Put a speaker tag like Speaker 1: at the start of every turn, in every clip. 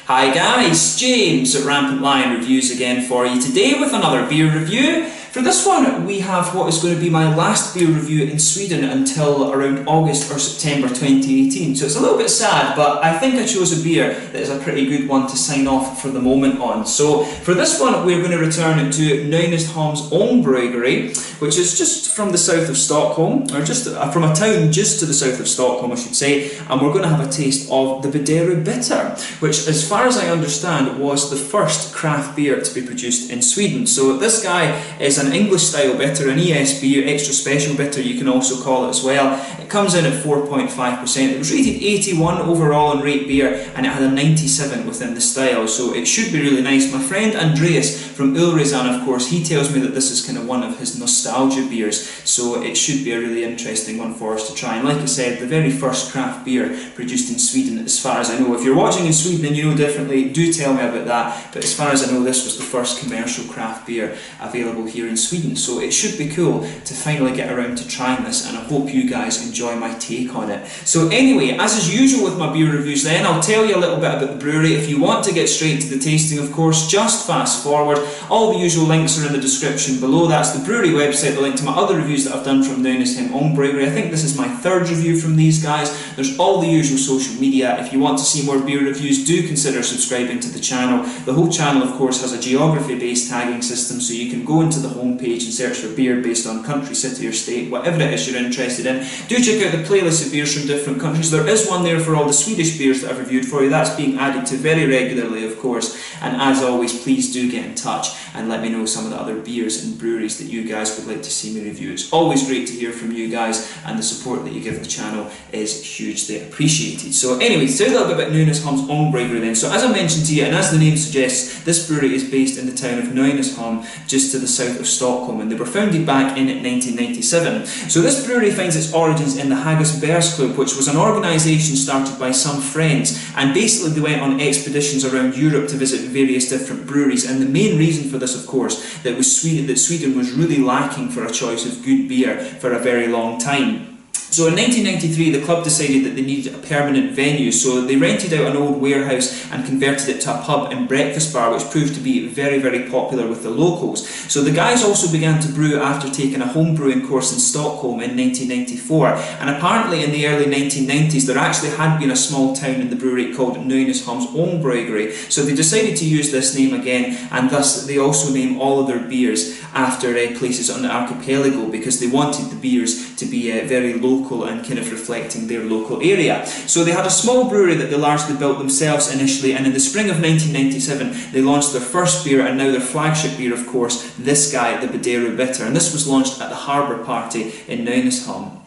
Speaker 1: Hi guys, James at RampantLionReviews again for you today with another beer review. For this one we have what is going to be my last beer review in Sweden until around August or September 2018. So it's a little bit sad, but I think I chose a beer that is a pretty good one to sign off for the moment on. So for this one we're going to return to Nynäshamns Ångbryggeri, which is just from the south of Stockholm, or just from a town just to the south of Stockholm I should say, and we're going to have a taste of the Bedarö Bitter, which as far as I understand was the first craft beer to be produced in Sweden. So this guy is an English style bitter, an ESB, extra special bitter you can also call it as well. It comes in at 4.5%. It was rated 81 overall in rate beer and it had a 97 within the style, so it should be really nice. My friend Andreas from Ulricehamn, of course, he tells me that this is kind of one of his nostalgia beers, so it should be a really interesting one for us to try. And like I said, the very first craft beer produced in Sweden as far as I know. If you're watching in Sweden and you know differently, do tell me about that, but as far as I know this was the first commercial craft beer available here in Sweden, so it should be cool to finally get around to trying this, and I hope you guys enjoy my take on it. So anyway, as is usual with my beer reviews then, I'll tell you a little bit about the brewery. If you want to get straight to the tasting, of course, just fast forward. All the usual links are in the description below. That's the brewery website, the link to my other reviews that I've done from Nynäshamns Ångbryggeri. I think this is my third review from these guys. There's all the usual social media. If you want to see more beer reviews, do consider subscribing to the channel. The whole channel, of course, has a geography-based tagging system, so you can go into the homepage and search for beer based on country, city or state, whatever it is you're interested in. Do check out the playlist of beers from different countries. There is one there for all the Swedish beers that I've reviewed for you. That's being added to very regularly, of course. And as always, please do get in touch and let me know some of the other beers and breweries that you guys would like to see me review. It's always great to hear from you guys, and the support that you give the channel is hugely appreciated. So anyway, to tell you a little bit about Nynäshamns Ångbryggeri then. So as I mentioned to you, and as the name suggests, this brewery is based in the town of Nynäshamn, just to the south of Stockholm, and they were founded back in 1997. So this brewery finds its origins in the Haggis Bears Club, which was an organisation started by some friends, and basically they went on expeditions around Europe to visit various different breweries, and the main reason for this, of course, that Sweden was really lacking for a choice of good beer for a very long time. So in 1993 the club decided that they needed a permanent venue, so they rented out an old warehouse and converted it to a pub and breakfast bar, which proved to be very, very popular with the locals. So the guys also began to brew after taking a home brewing course in Stockholm in 1994, and apparently in the early 1990s there actually had been a small town in the brewery called Nynäshamns Ångbryggeri, so they decided to use this name again, and thus they also name all of their beers after places on the archipelago, because they wanted the beers to be very local and kind of reflecting their local area. So they had a small brewery that they largely built themselves initially, and in the spring of 1997 they launched their first beer, and now their flagship beer, of course, this guy, the Bedarö Bitter, and this was launched at the Harbour Party in Nynäshamn.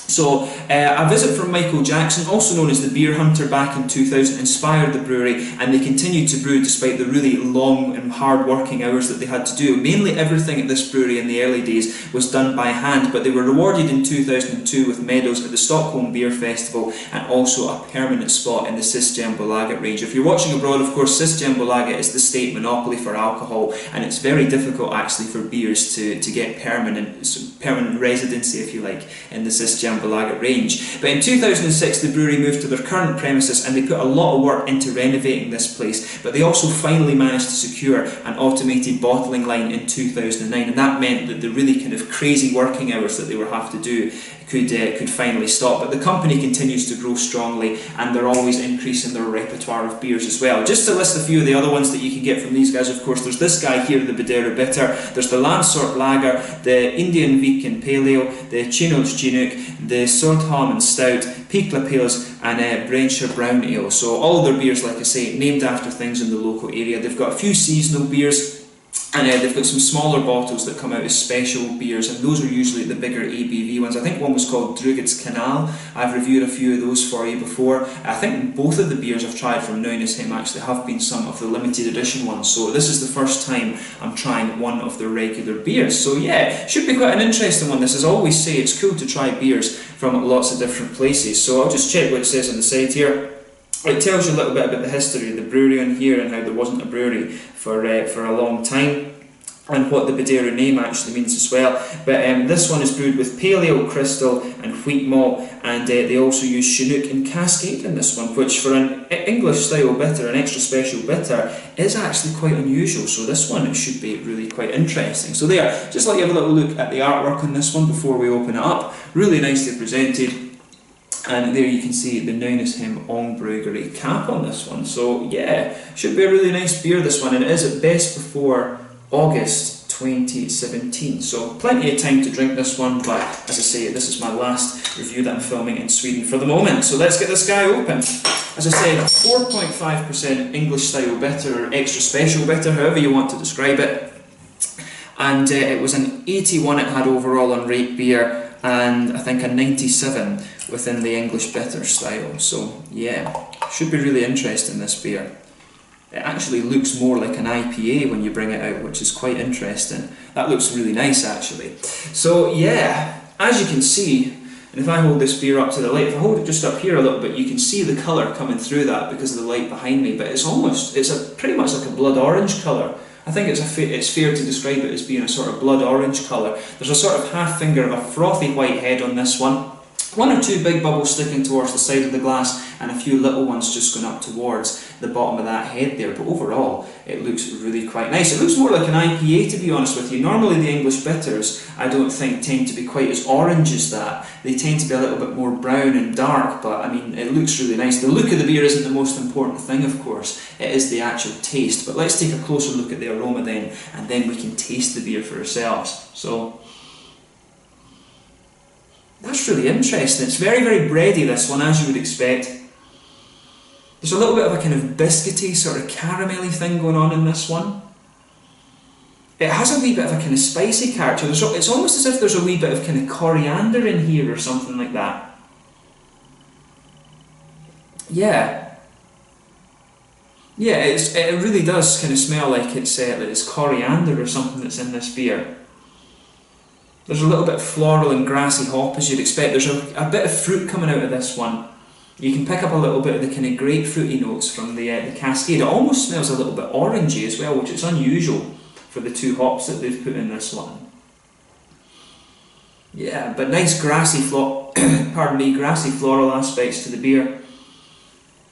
Speaker 1: So a visit from Michael Jackson, also known as the Beer Hunter, back in 2000 inspired the brewery, and they continued to brew despite the really long and hard working hours that they had to do. Mainly everything at this brewery in the early days was done by hand, but they were rewarded in 2002 with medals at the Stockholm Beer Festival and also a permanent spot in the Systembolaget range. If you're watching abroad, of course, Systembolaget is the state monopoly for alcohol, and it's very difficult actually for beers to get permanent residency, if you like, in the Systembolaget range. But in 2006 the brewery moved to their current premises, and they put a lot of work into renovating this place, but they also finally managed to secure an automated bottling line in 2009, and that meant that the really kind of crazy working hours that they would have to do could finally stop. But the company continues to grow strongly, and they're always increasing their repertoire of beers as well. Just to list a few of the other ones that you can get from these guys, of course, there's this guy here, the Bedarö Bitter, there's the Landsort Lager, the Indian Viking Pale Ale, the Chinook Chinook, the Sordholmen Stout, Pikla Pales, and Brenshaw Brown Ale. So all of their beers, like I say, named after things in the local area. They've got a few seasonal beers, and they've got some smaller bottles that come out as special beers, and those are usually the bigger ABV ones. I think one was called Drugets Canal. I've reviewed a few of those for you before. I think both of the beers I've tried from Nynäshamn actually have been some of the limited edition ones, so this is the first time I'm trying one of their regular beers. So yeah, should be quite an interesting one. This, as I always say, it's cool to try beers from lots of different places. So I'll just check what it says on the side here. It tells you a little bit about the history of the brewery on here and how there wasn't a brewery for a long time. and what the Bedarö name actually means as well. But this one is brewed with pale ale, crystal and wheat malt, and they also use Chinook and Cascade in this one, which for an English style bitter, an extra special bitter, is actually quite unusual. So this one should be really quite interesting. So there, just let you have a little look at the artwork on this one before we open it up. Really nicely presented. And there you can see the Nynäshamns Ångbryggeri cap on this one. So yeah, should be a really nice beer, this one, and it is at best before August 2017, so plenty of time to drink this one. But as I say, this is my last review that I'm filming in Sweden for the moment, so let's get this guy open. As I said, 4.5% English style bitter, or extra special bitter, however you want to describe it, and it was an 81 it had overall on Rate Beer, and I think a 97 within the English bitter style. So yeah, should be really interesting, this beer. It actually looks more like an IPA when you bring it out, which is quite interesting. That looks really nice actually. So yeah, as you can see, and if I hold this beer up to the light, if I hold it just up here a little bit, you can see the colour coming through that because of the light behind me, but it's pretty much like a blood orange colour. I think it's fair to describe it as being a sort of blood orange colour. There's a sort of half finger of a frothy white head on this one. One or two big bubbles sticking towards the side of the glass, and a few little ones just going up towards the bottom of that head there, but overall it looks really quite nice. It looks more like an IPA, to be honest with you. Normally the English bitters, I don't think, tend to be quite as orange as that. They tend to be a little bit more brown and dark, but I mean, it looks really nice. The look of the beer isn't the most important thing, of course, it is the actual taste. But let's take a closer look at the aroma then, and then we can taste the beer for ourselves. So that's really interesting. It's very, very bready, this one, as you would expect. There's a little bit of a kind of biscuity, sort of caramelly thing going on in this one. It has a wee bit of a kind of spicy character. It's almost as if there's a wee bit of kind of coriander in here or something like that. Yeah. Yeah, it really does kind of smell like it's coriander or something that's in this beer. There's a little bit of floral and grassy hop, as you'd expect. There's a bit of fruit coming out of this one. You can pick up a little bit of the kind of grapefruity notes from the Cascade. It almost smells a little bit orangey as well, which is unusual for the two hops that they've put in this one. Yeah, but nice grassy grassy floral aspects to the beer.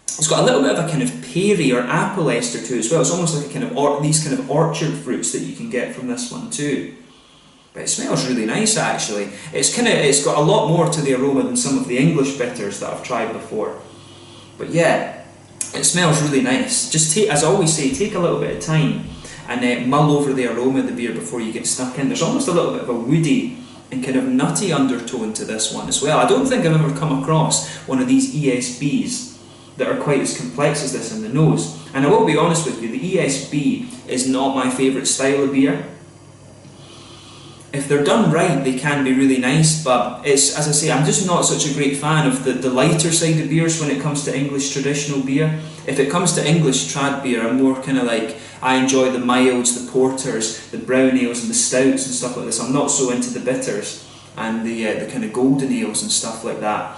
Speaker 1: It's got a little bit of a kind of peary or apple ester to it as well. It's almost like a kind of these kind of orchard fruits that you can get from this one too. But it smells really nice actually. It's got a lot more to the aroma than some of the English bitters that I've tried before. But yeah, it smells really nice. Just as I always say, take a little bit of time and mull over the aroma of the beer before you get stuck in. There's almost a little bit of a woody and kind of nutty undertone to this one as well. I don't think I've ever come across one of these ESBs that are quite as complex as this in the nose. And I will be honest with you, the ESB is not my favourite style of beer. If they're done right, they can be really nice, but it's, as I say, I'm just not such a great fan of the lighter side of beers when it comes to English traditional beer. If it comes to English trad beer, I'm more kind of like, I enjoy the milds, the porters, the brown ales and the stouts and stuff like this. I'm not so into the bitters and the kind of golden ales and stuff like that.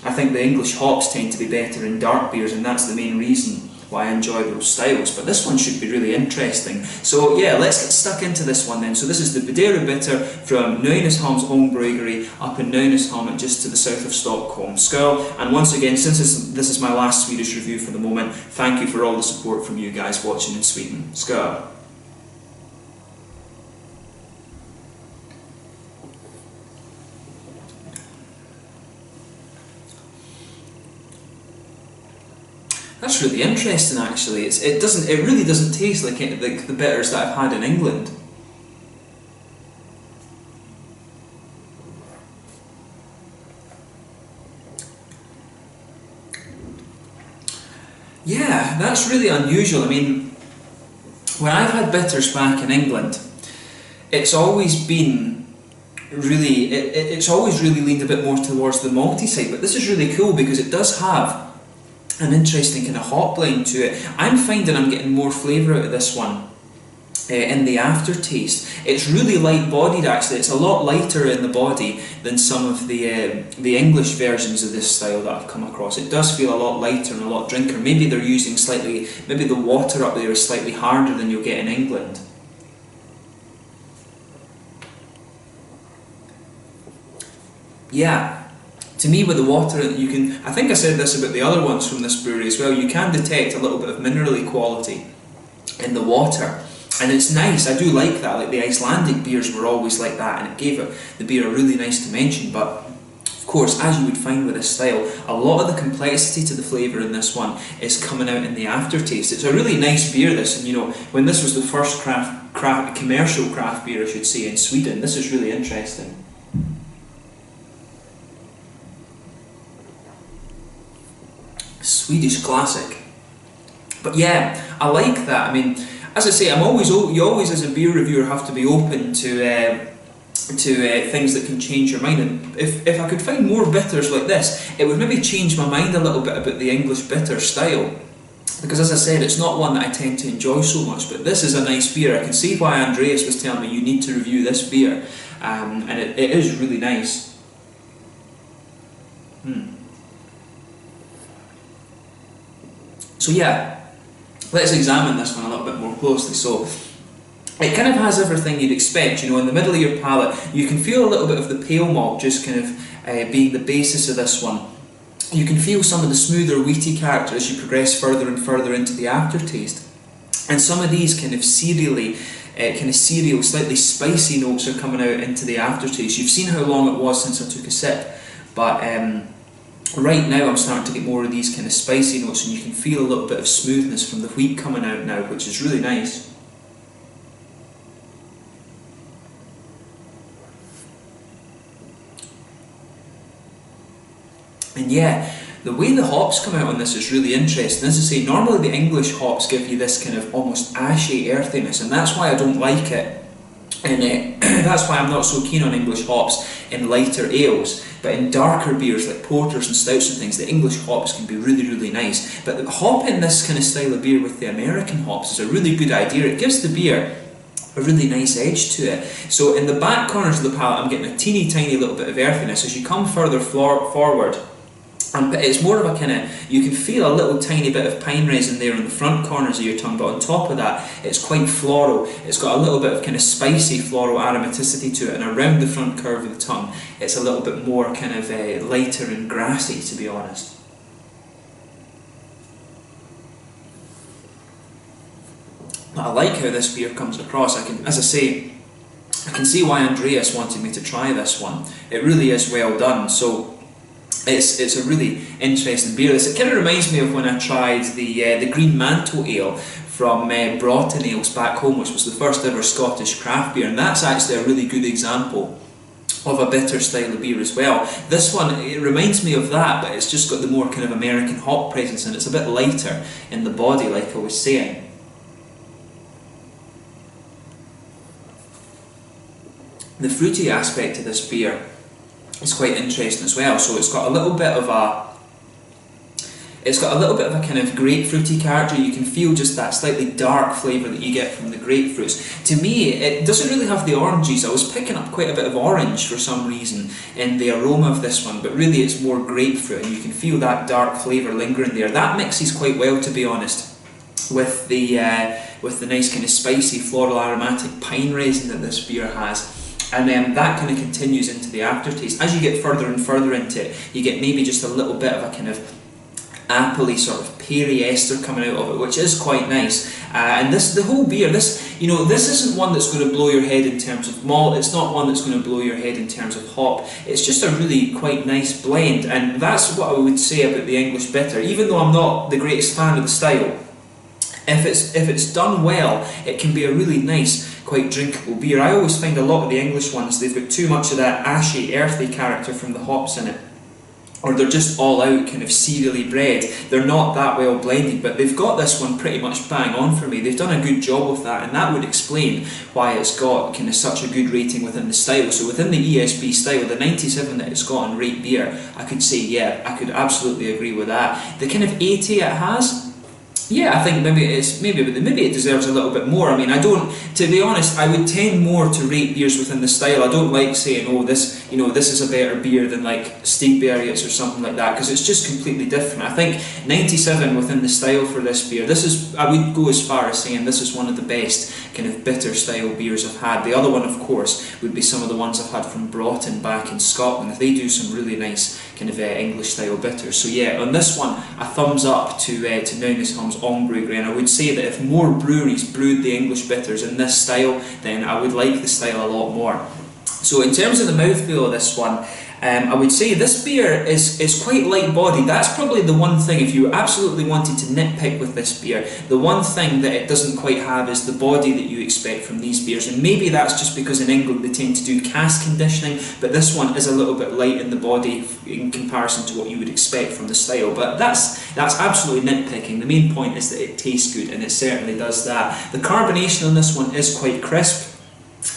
Speaker 1: I think the English hops tend to be better in dark beers, and that's the main reason why I enjoy those styles. But this one should be really interesting. So yeah, let's get stuck into this one then. So this is the Bedarö bitter from Nynäshamns Ångbryggeri up in Nynäshamn, just to the south of Stockholm. Skål, and once again, since this is my last Swedish review for the moment, thank you for all the support from you guys watching in Sweden. Skål. That's really interesting actually. It really doesn't taste like the bitters that I've had in England. Yeah, that's really unusual. I mean, when I've had bitters back in England, it's always been really, it's always really leaned a bit more towards the malty side, but this is really cool because it does have an interesting kind of hop blend to it. I'm finding I'm getting more flavour out of this one in the aftertaste. It's really light bodied actually. It's a lot lighter in the body than some of the English versions of this style that I've come across. It does feel a lot lighter and a lot drinker. Maybe they're using maybe the water up there is slightly harder than you'll get in England. yeah, to me with the water, you can, I think I said this about the other ones from this brewery as well, you can detect a little bit of minerally quality in the water. And it's nice, I do like that, like the Icelandic beers were always like that, and it gave the beer a really nice dimension. But of course, as you would find with this style, a lot of the complexity to the flavour in this one is coming out in the aftertaste. It's a really nice beer, this, and you know, when this was the first commercial craft beer, I should say, in Sweden, this is really interesting. Swedish classic. But yeah, I like that. I mean, as I say, you always as a beer reviewer have to be open to things that can change your mind. And if I could find more bitters like this, it would maybe change my mind a little bit about the English bitter style. Because as I said, it's not one that I tend to enjoy so much, but this is a nice beer. I can see why Andreas was telling me you need to review this beer, and it is really nice. So yeah, let's examine this one a little bit more closely. So it kind of has everything you'd expect, you know, in the middle of your palate. You can feel a little bit of the pale malt just kind of being the basis of this one. You can feel some of the smoother wheaty character as you progress further and further into the aftertaste. And some of these kind of cereal, slightly spicy notes are coming out into the aftertaste. You've seen how long it was since I took a sip, but right now I'm starting to get more of these kind of spicy notes, and you can feel a little bit of smoothness from the wheat coming out now, which is really nice. And yeah, the way the hops come out on this is really interesting. As I say, normally the English hops give you this kind of almost ashy earthiness, and that's why I don't like it. And that's why I'm not so keen on English hops in lighter ales. But in darker beers like porters and stouts and things, the English hops can be really, really nice. But the hop in this kind of style of beer with the American hops is a really good idea. It gives the beer a really nice edge to it. So in the back corners of the palate, I'm getting a teeny tiny little bit of earthiness. As you come further forward, it's more of a kind of, you can feel a little tiny bit of pine resin there on the front corners of your tongue, but on top of that, it's quite floral. It's got a little bit of kind of spicy floral aromaticity to it, and around the front curve of the tongue, it's a little bit more kind of lighter and grassy, to be honest. But I like how this beer comes across. As I say, I can see why Andreas wanted me to try this one. It really is well done. So it's a really interesting beer. It kind of reminds me of when I tried the Green Mantle Ale from Broughton Ales back home, which was the first ever Scottish craft beer, and that's actually a really good example of a bitter style of beer as well. This one, it reminds me of that, but it's just got the more kind of American hop presence, and it's a bit lighter in the body, like I was saying. The fruity aspect of this beer is quite interesting as well. So it's got a little bit of a kind of grapefruity character. You can feel just that slightly dark flavour that you get from the grapefruits. To me, it doesn't really have the oranges. I was picking up quite a bit of orange for some reason in the aroma of this one, but really it's more grapefruit, and you can feel that dark flavour lingering there. That mixes quite well, to be honest, with the nice kind of spicy floral aromatic pine resin that this beer has. And then that kind of continues into the aftertaste. As you get further and further into it, you get maybe just a little bit of a kind of appley sort of peary ester coming out of it, which is quite nice. And the whole beer, this isn't one that's going to blow your head in terms of malt. It's not one that's going to blow your head in terms of hop. It's just a really quite nice blend, and that's what I would say about the English bitter. Even though I'm not the greatest fan of the style, if it's done well, it can be a really nice, quite drinkable beer. I always find a lot of the English ones, they've got too much of that ashy, earthy character from the hops in it, or they're just all out kind of cereally bred. They're not that well blended, but they've got this one pretty much bang on for me. They've done a good job with that, and that would explain why it's got kind of such a good rating within the style. So within the ESB style, the 97 that it's got on Rate Beer, I could say, yeah, I could absolutely agree with that. The kind of 80 it has, yeah, I think maybe it deserves a little bit more. I mean, I don't, to be honest, I would tend more to rate beers within the style. I don't like saying, oh, this, you know, this is a better beer than like Stigbergets or something like that, because it's just completely different. I think 97 within the style for this beer. This is, I would go as far as saying this is one of the best kind of bitter style beers I've had. The other one, of course, would be some of the ones I've had from Broughton back in Scotland. They do some really nice kind of English style bitters. So yeah, on this one, a thumbs up to Nynäshamns Ångbryggeri, and I would say that if more breweries brewed the English bitters in this style, then I would like the style a lot more. So in terms of the mouthfeel of this one, I would say this beer is quite light bodied. That's probably the one thing, if you absolutely wanted to nitpick with this beer, the one thing that it doesn't quite have is the body that you expect from these beers, and maybe that's just because in England they tend to do cask conditioning, but this one is a little bit light in the body in comparison to what you would expect from the style. But that's absolutely nitpicking. The main point is that it tastes good, and it certainly does that. The carbonation on this one is quite crisp.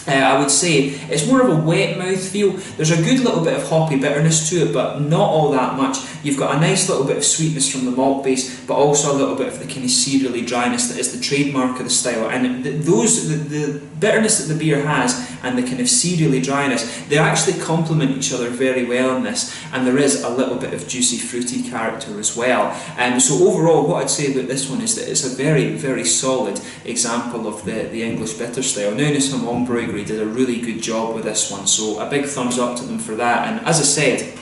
Speaker 1: I would say it's more of a wet mouth feel. There's a good little bit of hoppy bitterness to it, but not all that much. You've got a nice little bit of sweetness from the malt base, but also a little bit of the kind of cereally dryness that is the trademark of the style. And the bitterness that the beer has and the kind of cereally dryness, they actually complement each other very well in this, and there is a little bit of juicy fruity character as well. So overall, what I'd say about this one is that it's a very, very solid example of the English bitter style. Nynäshamns Ångbryggeri did a really good job with this one, so a big thumbs up to them for that. And as I said,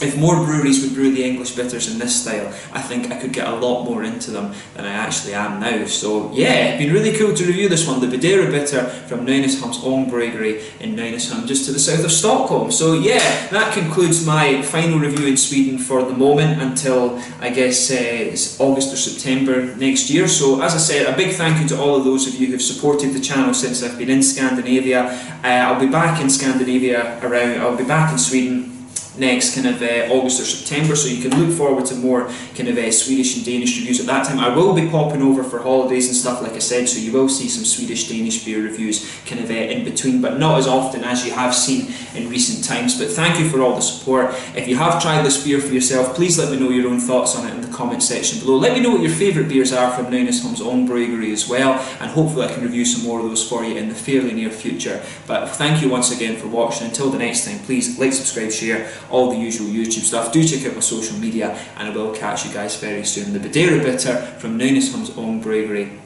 Speaker 1: if more breweries would brew the English bitters in this style, I think I could get a lot more into them than I actually am now. So yeah, it's been really cool to review this one, the Bedarö bitter from Nynäshamns Ångbryggeri in Nynäshamn, just to the south of Stockholm. So yeah, that concludes my final review in Sweden for the moment until I guess it's August or September next year. So as I said, a big thank you to all of those of you who've supported the channel since I've been in Scandinavia. I'll be back in Scandinavia I'll be back in Sweden next kind of August or September, so you can look forward to more kind of Swedish and Danish reviews at that time. I will be popping over for holidays and stuff, like I said, so you will see some Swedish Danish beer reviews kind of in between, but not as often as you have seen in recent times. But thank you for all the support. If you have tried this beer for yourself, please let me know your own thoughts on it in the comment section below. Let me know what your favourite beers are from Nynäshamns Ångbryggeri as well, and hopefully I can review some more of those for you in the fairly near future. But thank you once again for watching. Until the next time, please like, subscribe, share, all the usual YouTube stuff. Do check out my social media, and I will catch you guys very soon. The Bedarö bitter from Nynäshamns Ångbryggeri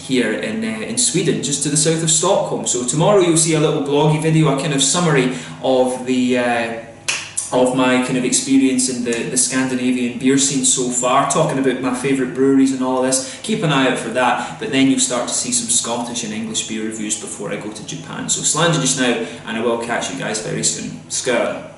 Speaker 1: here in Sweden, just to the south of Stockholm. So tomorrow you'll see a little bloggy video, a kind of summary of of my kind of experience in the Scandinavian beer scene so far, talking about my favourite breweries and all of this. Keep an eye out for that, but then you'll start to see some Scottish and English beer reviews before I go to Japan. So slàinte just now, and I will catch you guys very soon. Skål!